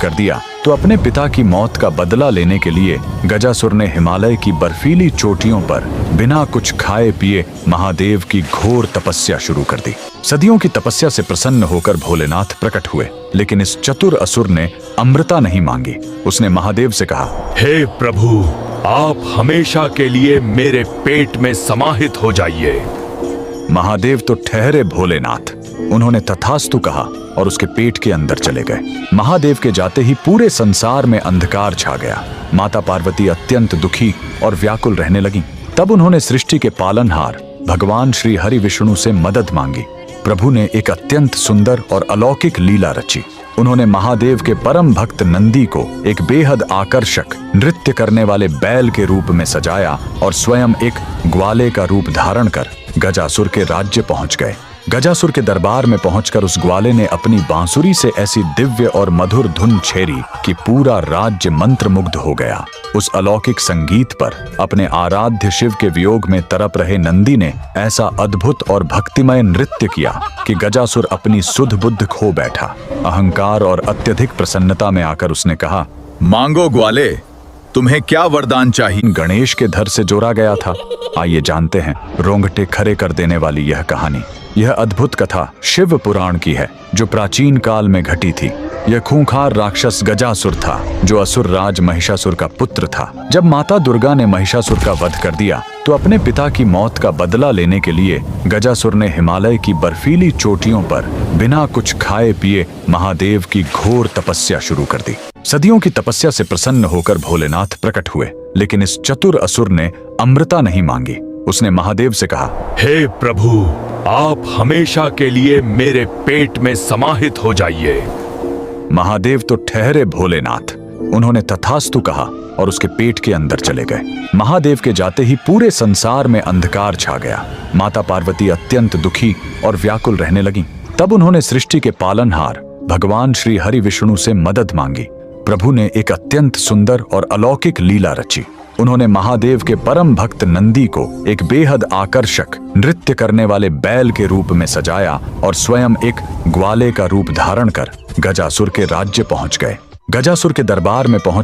कर दिया तो अपने पिता की मौत का बदला लेने के लिए गजासुर ने हिमालय की बर्फीली चोटियों पर बिना कुछ खाए पिए महादेव की घोर तपस्या शुरू कर दी। सदियों की तपस्या से प्रसन्न होकर भोलेनाथ प्रकट हुए, लेकिन इस चतुर असुर ने अमृता नहीं मांगी। उसने महादेव से कहा, हे प्रभु, आप हमेशा के लिए मेरे पेट में समाहित हो जाइए। महादेव तो ठहरे भोलेनाथ। उन्होंने तथास्तु कहा और उसके पेट के अंदर चले गए। महादेव के जाते ही पूरे संसार में अंधकार छा गया। माता पार्वती अत्यंत दुखी और व्याकुल रहने लगी। तब उन्होंने सृष्टि के पालनहार भगवान श्री हरि विष्णु से मदद मांगी। प्रभु ने एक अत्यंत सुंदर और अलौकिक लीला रची। उन्होंने महादेव के परम भक्त नंदी को एक बेहद आकर्षक नृत्य करने वाले बैल के रूप में सजाया और स्वयं एक ग्वाले का रूप धारण कर गजासुर के राज्य पहुंच गए। गजासुर के दरबार में पहुंचकर उस ग्वाले ने अपनी बांसुरी से ऐसी दिव्य और मधुर धुन छेड़ी कि पूरा राज्य मंत्रमुग्ध हो गया। उस अलौकिक संगीत पर अपने आराध्य शिव के वियोग में तड़प रहे नंदी ने ऐसा अद्भुत और भक्तिमय नृत्य किया कि गजासुर अपनी सुध बुद्ध खो बैठा। अहंकार और अत्यधिक प्रसन्नता में आकर उसने कहा, मांगो ग्वाले, तुम्हें क्या वरदान चाहिए? गणेश के धर से जोड़ा गया था। आइए जानते हैं रोंगटे खड़े कर देने वाली यह कहानी। यह अद्भुत कथा शिव पुराण की है, जो प्राचीन काल में घटी थी। यह खूंखार राक्षस गजासुर था, जो असुर राज महिषासुर का पुत्र था। जब माता दुर्गा ने महिषासुर का वध कर दिया तो अपने पिता की मौत का बदला लेने के लिए गजासुर ने हिमालय की बर्फीली चोटियों पर बिना कुछ खाए पिए महादेव की घोर तपस्या शुरू कर दी। सदियों की तपस्या से प्रसन्न होकर भोलेनाथ प्रकट हुए, लेकिन इस चतुर असुर ने अमृता नहीं मांगी। उसने महादेव से कहा, हे प्रभु, आप हमेशा के लिए मेरे पेट में समाहित हो जाइए। महादेव तो ठहरे भोलेनाथ। उन्होंने तथास्तु कहा और उसके पेट के अंदर चले गए। महादेव के जाते ही पूरे संसार में अंधकार छा गया। माता पार्वती अत्यंत दुखी और व्याकुल रहने लगी। तब उन्होंने सृष्टि के पालनहार भगवान श्री हरि विष्णु से मदद मांगी। प्रभु ने एक अत्यंत सुंदर और अलौकिक लीला रची। उन्होंने महादेव के परम भक्त नंदी को एक बेहद आकर्षक नृत्य करने वाले बैल के रूप में सजाया और स्वयं एक ग्वाले का रूप धारण कर गजासुर के राज्य पहुंच गए। गजासुर के दरबार में पहुंच